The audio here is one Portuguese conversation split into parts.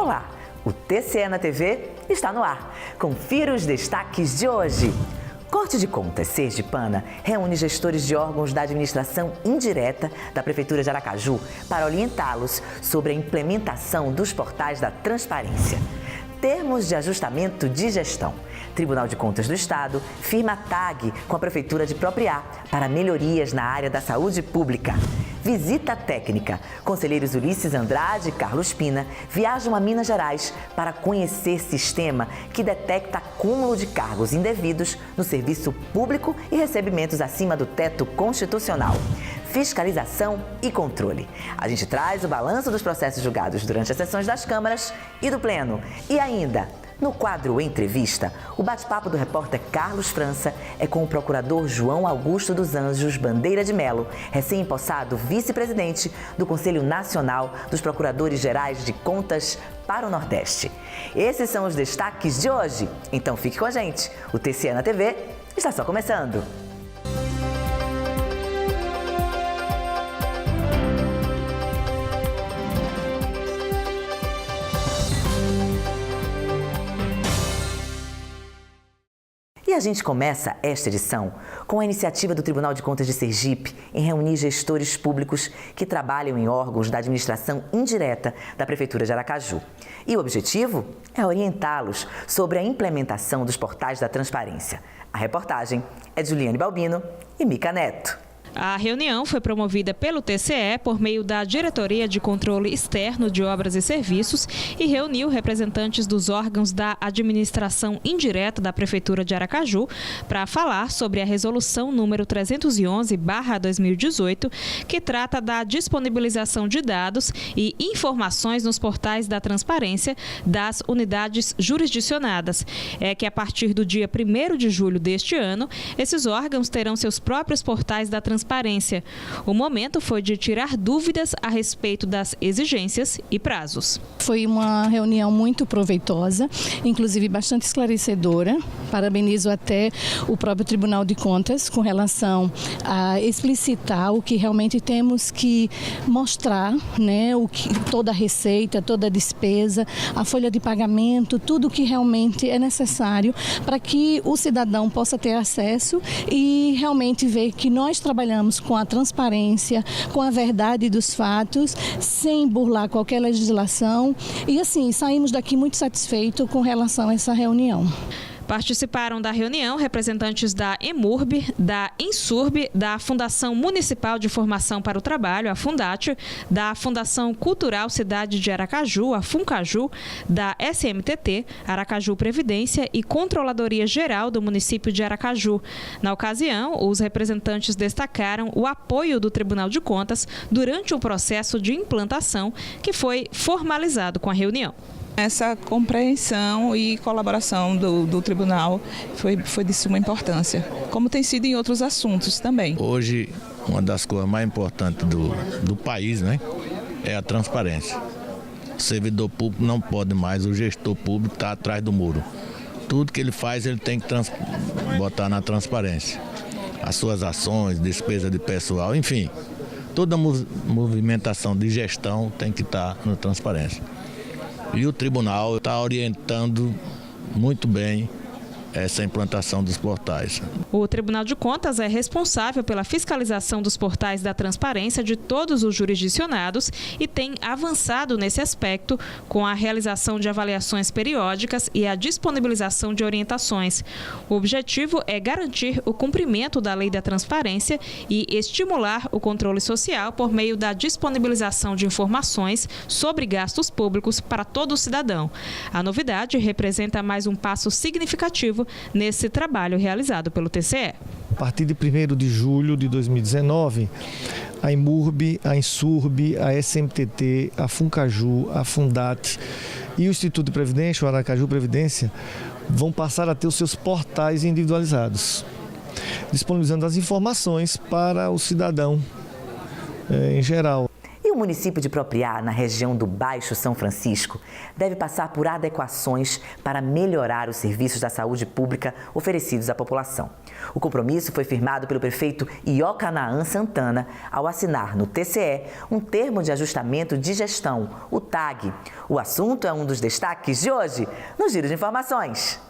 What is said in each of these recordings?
Olá, o TCE na TV está no ar. Confira os destaques de hoje. Corte de Contas sergipana reúne gestores de órgãos da administração indireta da Prefeitura de Aracaju para orientá-los sobre a implementação dos portais da transparência. Termos de ajustamento de gestão. Tribunal de Contas do Estado firma TAG com a Prefeitura de Propriá para melhorias na área da saúde pública. Visita técnica. Conselheiros Ulisses Andrade e Carlos Pina viajam a Minas Gerais para conhecer sistema que detecta acúmulo de cargos indevidos no serviço público e recebimentos acima do teto constitucional. Fiscalização e controle. A gente traz o balanço dos processos julgados durante as sessões das câmaras e do Pleno. E ainda, no quadro Entrevista, o bate-papo do repórter Carlos França é com o procurador João Augusto dos Anjos Bandeira de Melo, recém-empossado vice-presidente do Conselho Nacional dos Procuradores Gerais de Contas para o Nordeste. Esses são os destaques de hoje. Então fique com a gente. O TCE na TV está só começando. E a gente começa esta edição com a iniciativa do Tribunal de Contas de Sergipe em reunir gestores públicos que trabalham em órgãos da administração indireta da Prefeitura de Aracaju. E o objetivo é orientá-los sobre a implementação dos portais da transparência. A reportagem é de Juliane Balbino e Mica Neto. A reunião foi promovida pelo TCE por meio da Diretoria de Controle Externo de Obras e Serviços e reuniu representantes dos órgãos da administração indireta da Prefeitura de Aracaju para falar sobre a resolução número 311/2018, que trata da disponibilização de dados e informações nos portais da transparência das unidades jurisdicionadas. É que a partir do dia 1º de julho deste ano, esses órgãos terão seus próprios portais da transparência. O momento foi de tirar dúvidas a respeito das exigências e prazos. Foi uma reunião muito proveitosa, inclusive bastante esclarecedora. Parabenizo até o próprio Tribunal de Contas com relação a explicitar o que realmente temos que mostrar, né? Toda a receita, toda a despesa, a folha de pagamento, tudo que realmente é necessário para que o cidadão possa ter acesso e realmente ver que nós trabalhamos com a transparência, com a verdade dos fatos, sem burlar qualquer legislação. E assim, saímos daqui muito satisfeitos com relação a essa reunião. Participaram da reunião representantes da EMURB, da Insurb, da Fundação Municipal de Formação para o Trabalho, a Fundat, da Fundação Cultural Cidade de Aracaju, a Funcaju, da SMTT, Aracaju Previdência e Controladoria Geral do município de Aracaju. Na ocasião, os representantes destacaram o apoio do Tribunal de Contas durante o processo de implantação, que foi formalizado com a reunião. Essa compreensão e colaboração do tribunal foi de suma importância, como tem sido em outros assuntos também. Hoje, uma das coisas mais importantes do país, né, é a transparência. O servidor público não pode mais, o gestor público está atrás do muro. Tudo que ele faz, ele tem que botar na transparência. As suas ações, despesa de pessoal, enfim, toda movimentação de gestão tem que estar na transparência. E o tribunal está orientando muito bem essa implantação dos portais. O Tribunal de Contas é responsável pela fiscalização dos portais da transparência de todos os jurisdicionados e tem avançado nesse aspecto com a realização de avaliações periódicas e a disponibilização de orientações. O objetivo é garantir o cumprimento da Lei da Transparência e estimular o controle social por meio da disponibilização de informações sobre gastos públicos para todo cidadão. A novidade representa mais um passo significativo nesse trabalho realizado pelo TCE. A partir de 1º de julho de 2019, a EMURB, a Insurb, a SMTT, a Funcaju, a Fundat e o Instituto de Previdência, o Aracaju Previdência, vão passar a ter os seus portais individualizados, disponibilizando as informações para o cidadão em geral. E o município de Propriá, na região do Baixo São Francisco, deve passar por adequações para melhorar os serviços da saúde pública oferecidos à população. O compromisso foi firmado pelo prefeito Iocanaan Santana ao assinar no TCE um termo de ajustamento de gestão, o TAG. O assunto é um dos destaques de hoje no Giro de Informações.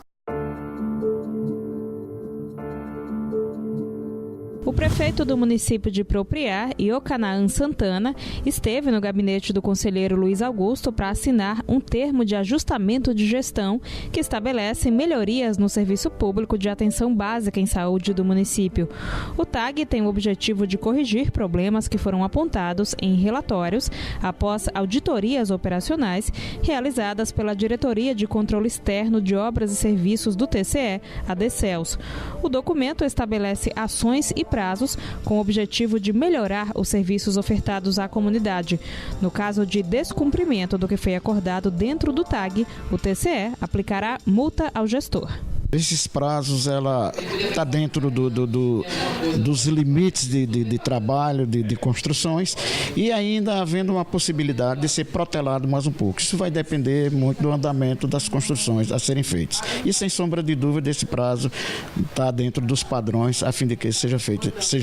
O prefeito do município de Propriá, Iocanaan Santana, esteve no gabinete do conselheiro Luiz Augusto para assinar um termo de ajustamento de gestão que estabelece melhorias no serviço público de atenção básica em saúde do município. O TAG tem o objetivo de corrigir problemas que foram apontados em relatórios após auditorias operacionais realizadas pela Diretoria de Controle Externo de Obras e Serviços do TCE, a DECELS. O documento estabelece ações e prazos com o objetivo de melhorar os serviços ofertados à comunidade. No caso de descumprimento do que foi acordado dentro do TAG, o TCE aplicará multa ao gestor. Esses prazos, ela está dentro dos limites de trabalho, de construções, e ainda havendo uma possibilidade de ser protelado mais um pouco. Isso vai depender muito do andamento das construções a serem feitas. E sem sombra de dúvida, esse prazo está dentro dos padrões a fim de que seja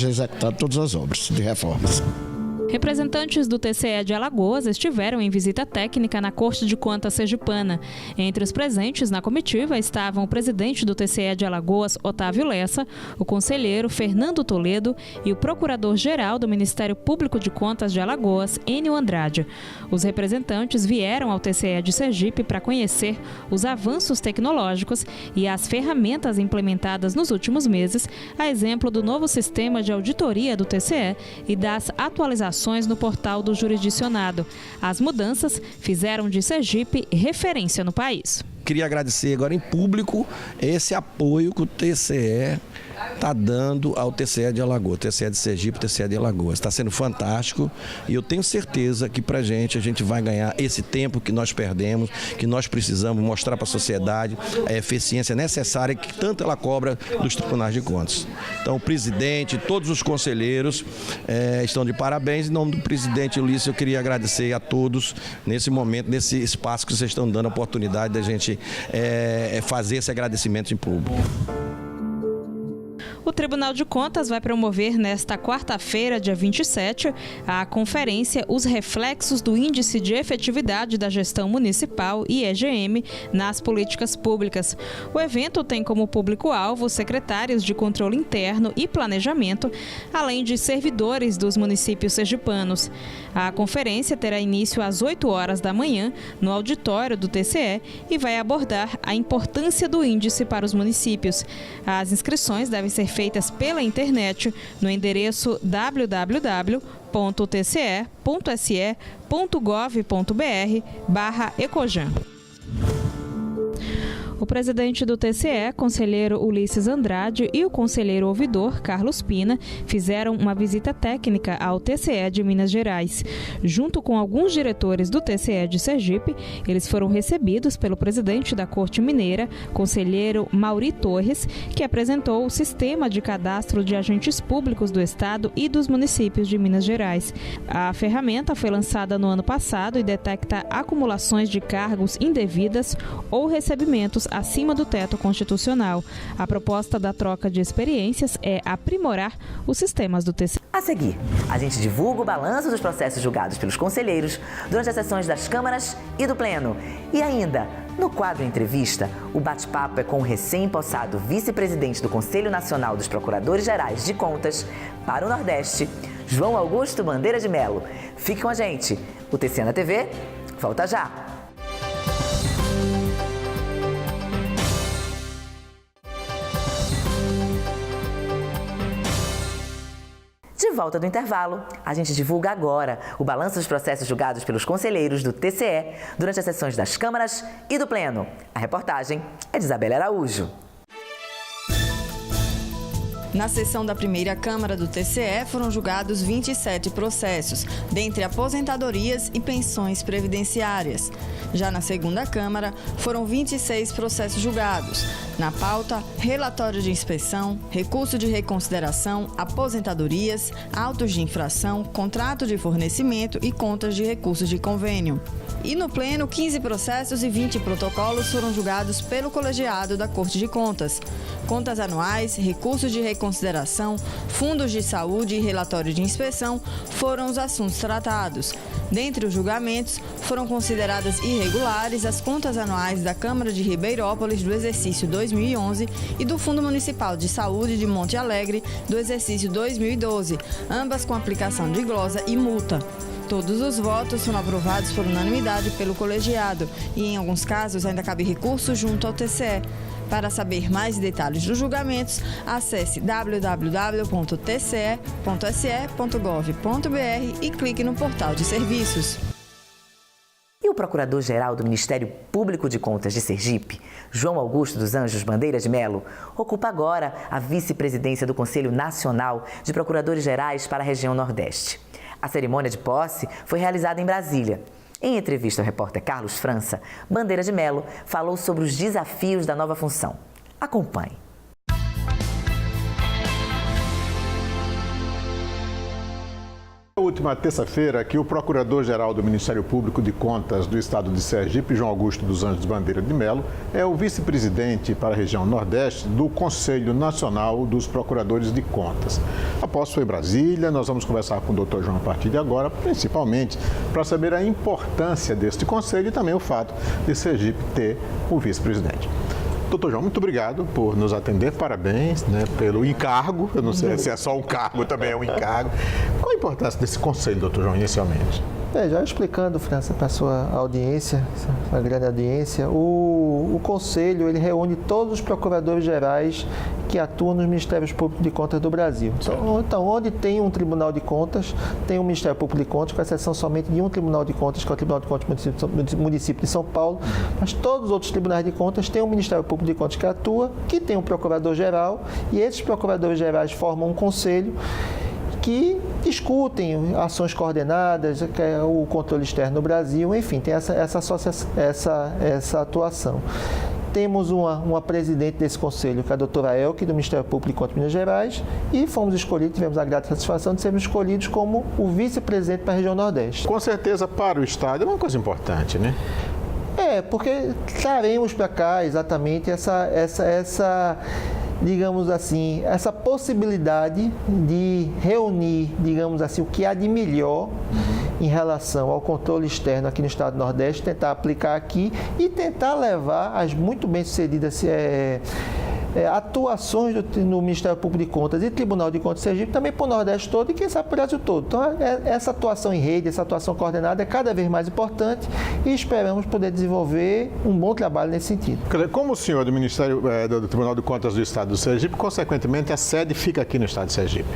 executado todas as obras de reformas. Representantes do TCE de Alagoas estiveram em visita técnica na Corte de Contas sergipana. Entre os presentes na comitiva estavam o presidente do TCE de Alagoas, Otávio Lessa, o conselheiro Fernando Toledo e o procurador-geral do Ministério Público de Contas de Alagoas, Enio Andrade. Os representantes vieram ao TCE de Sergipe para conhecer os avanços tecnológicos e as ferramentas implementadas nos últimos meses, a exemplo do novo sistema de auditoria do TCE e das atualizações no portal do jurisdicionado. As mudanças fizeram de Sergipe referência no país. Queria agradecer agora em público esse apoio que o TCE está dando ao TCE de Alagoas, TCE de Sergipe, TCE de Alagoas. Está sendo fantástico e eu tenho certeza que para a gente vai ganhar esse tempo que nós perdemos, que nós precisamos mostrar para a sociedade a eficiência necessária que tanto ela cobra dos tribunais de contas. Então o presidente, todos os conselheiros estão de parabéns. Em nome do presidente Ulisses, eu queria agradecer a todos nesse momento, nesse espaço que vocês estão dando a oportunidade da gente fazer esse agradecimento em público. O Tribunal de Contas vai promover nesta quarta-feira, dia 27, a conferência Os Reflexos do Índice de Efetividade da Gestão Municipal, IEGM, nas Políticas Públicas. O evento tem como público-alvo secretários de Controle Interno e Planejamento, além de servidores dos municípios sergipanos. A conferência terá início às 8 horas da manhã, no auditório do TCE, e vai abordar a importância do índice para os municípios. As inscrições devem ser feitas pela internet no endereço www.tce.se.gov.br/Ecojan. O presidente do TCE, conselheiro Ulisses Andrade, e o conselheiro ouvidor, Carlos Pina, fizeram uma visita técnica ao TCE de Minas Gerais. Junto com alguns diretores do TCE de Sergipe, eles foram recebidos pelo presidente da Corte Mineira, conselheiro Mauri Torres, que apresentou o sistema de cadastro de agentes públicos do Estado e dos municípios de Minas Gerais. A ferramenta foi lançada no ano passado e detecta acumulações de cargos indevidas ou recebimentos acima do teto constitucional. A proposta da troca de experiências é aprimorar os sistemas do TCE. A seguir, a gente divulga o balanço dos processos julgados pelos conselheiros durante as sessões das câmaras e do Pleno. E ainda, no quadro Entrevista, o bate-papo é com o recém-empossado vice-presidente do Conselho Nacional dos Procuradores-Gerais de Contas para o Nordeste, João Augusto Bandeira de Melo. Fique com a gente. O TCE na TV volta já. De volta do intervalo, a gente divulga agora o balanço dos processos julgados pelos conselheiros do TCE durante as sessões das câmaras e do Pleno. A reportagem é de Isabela Araújo. Na sessão da primeira Câmara do TCE foram julgados 27 processos, dentre aposentadorias e pensões previdenciárias. Já na segunda Câmara, foram 26 processos julgados. Na pauta, relatório de inspeção, recurso de reconsideração, aposentadorias, autos de infração, contrato de fornecimento e contas de recursos de convênio. E no Pleno, 15 processos e 20 protocolos foram julgados pelo colegiado da Corte de Contas. Contas anuais, recursos de reconsideração, fundos de saúde e relatório de inspeção foram os assuntos tratados. Dentre os julgamentos, foram consideradas irregulares as contas anuais da Câmara de Ribeirópolis do exercício 2011 e do Fundo Municipal de Saúde de Monte Alegre do exercício 2012, ambas com aplicação de glosa e multa. Todos os votos foram aprovados por unanimidade pelo colegiado e, em alguns casos, ainda cabe recurso junto ao TCE. Para saber mais detalhes dos julgamentos, acesse www.tce.se.gov.br e clique no portal de serviços. E o Procurador-Geral do Ministério Público de Contas de Sergipe, João Augusto dos Anjos Bandeira de Melo, ocupa agora a vice-presidência do Conselho Nacional de Procuradores-Gerais para a região Nordeste. A cerimônia de posse foi realizada em Brasília. Em entrevista ao repórter Carlos França, Bandeira de Melo falou sobre os desafios da nova função. Acompanhe. Na última terça-feira, que o Procurador-Geral do Ministério Público de Contas do Estado de Sergipe, João Augusto dos Anjos Bandeira de Melo, é o vice-presidente para a região Nordeste do Conselho Nacional dos Procuradores de Contas. A posse foi em Brasília, nós vamos conversar com o Dr. João a partir de agora, principalmente para saber a importância deste conselho e também o fato de Sergipe ter o vice-presidente. Doutor João, muito obrigado por nos atender, parabéns, né, pelo encargo, eu não sei se é só um cargo, também é um encargo. Qual a importância desse conselho, doutor João, inicialmente? Já explicando, França, para a sua audiência, a grande audiência, o Conselho ele reúne todos os procuradores gerais que atuam nos Ministérios Públicos de Contas do Brasil. Então, onde tem um Tribunal de Contas, tem um Ministério Público de Contas, com exceção somente de um Tribunal de Contas, que é o Tribunal de Contas do município de São Paulo, mas todos os outros tribunais de contas têm um Ministério Público de Contas que atua, que tem um Procurador-Geral, e esses Procuradores Gerais formam um Conselho que discutem ações coordenadas, que é o controle externo no Brasil, enfim, tem essa atuação. Temos uma presidente desse conselho, que é a doutora Elke, do Ministério Público de Contas de Minas Gerais, e fomos escolhidos, tivemos a grata satisfação de sermos escolhidos como o vice-presidente para a região Nordeste. Com certeza, para o Estado é uma coisa importante, né? Porque traremos para cá exatamente digamos assim, essa possibilidade de reunir, digamos assim, o que há de melhor em relação ao controle externo aqui no estado do Nordeste, tentar aplicar aqui e tentar levar as muito bem-sucedidas atuações no Ministério Público de Contas e Tribunal de Contas de Sergipe também para o Nordeste todo e quem sabe para o Brasil todo. Então, essa atuação em rede, essa atuação coordenada é cada vez mais importante e esperamos poder desenvolver um bom trabalho nesse sentido. Como o senhor do Ministério do Tribunal de Contas do Estado do Sergipe, consequentemente, a sede fica aqui no estado de Sergipe?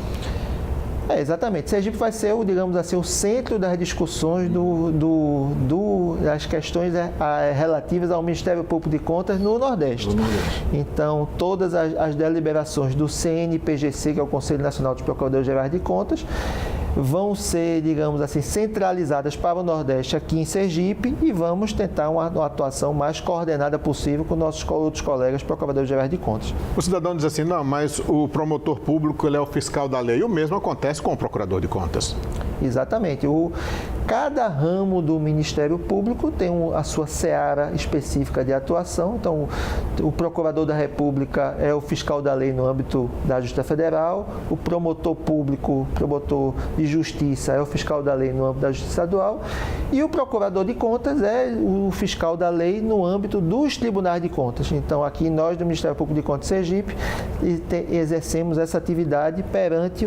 Exatamente. Sergipe vai ser, digamos assim, o centro das discussões das questões relativas ao Ministério Público de Contas no Nordeste. Então, todas as deliberações do CNPGC, que é o Conselho Nacional dos Procuradores Gerais de Contas, vão ser, digamos assim, centralizadas para o Nordeste aqui em Sergipe e vamos tentar uma atuação mais coordenada possível com nossos outros colegas procuradores gerais de contas. O cidadão diz assim, não, mas o promotor público ele é o fiscal da lei. O mesmo acontece com o procurador de contas. Exatamente. Cada ramo do Ministério Público tem a sua seara específica de atuação. Então, o Procurador da República é o fiscal da lei no âmbito da Justiça Federal, o promotor público, promotor de Justiça é o fiscal da lei no âmbito da Justiça Estadual e o Procurador de Contas é o fiscal da lei no âmbito dos Tribunais de Contas. Então, aqui nós do Ministério Público de Contas de Sergipe exercemos essa atividade perante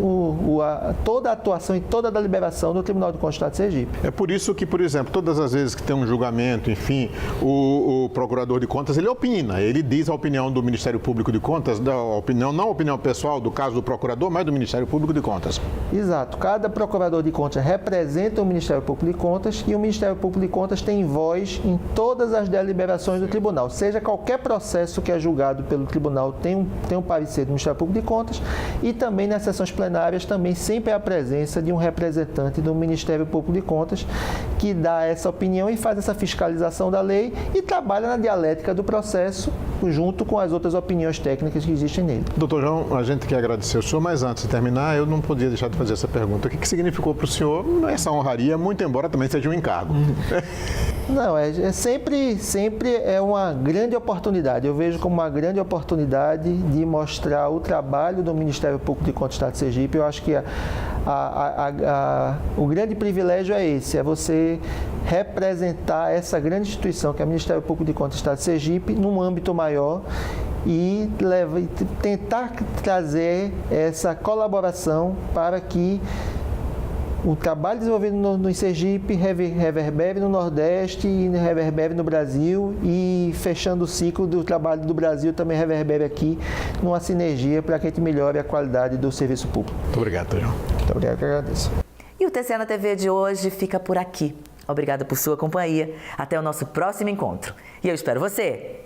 toda a atuação e toda a deliberação do Tribunal de Contas do Estado de Sergipe. É por isso que, por exemplo, todas as vezes que tem um julgamento, enfim, o procurador de contas, ele opina, ele diz a opinião do Ministério Público de Contas, não a opinião pessoal do caso do procurador, mas do Ministério Público de Contas. Exato. Cada procurador de contas representa o Ministério Público de Contas e o Ministério Público de Contas tem voz em todas as deliberações do tribunal. Seja qualquer processo que é julgado pelo tribunal tem um parecer do Ministério Público de Contas, e também nas sessões plenárias também sempre há a presença de um representante do Ministério Público de Contas que dá essa opinião e faz essa fiscalização da lei e trabalha na dialética do processo junto com as outras opiniões técnicas que existem nele. Doutor João, a gente quer agradecer o senhor, mas antes de terminar, eu não podia deixar de fazer essa pergunta. O que significou para o senhor essa honraria, muito embora também seja um encargo? Não, sempre é uma grande oportunidade. Eu vejo como uma grande oportunidade de mostrar o trabalho do Ministério Público de Contas do Estado de Sergipe. Eu acho que o grande privilégio é esse, é você representar essa grande instituição que é o Ministério Público de Contas do Estado de Sergipe num âmbito maior e tentar trazer essa colaboração para que o trabalho desenvolvido no Sergipe reverbere no Nordeste e reverbere no Brasil, e fechando o ciclo do trabalho do Brasil também reverbere aqui numa sinergia para que a gente melhore a qualidade do serviço público. Muito obrigado, João. Muito obrigado, que eu agradeço. E o TCE na TV de hoje fica por aqui. Obrigada por sua companhia. Até o nosso próximo encontro. E eu espero você!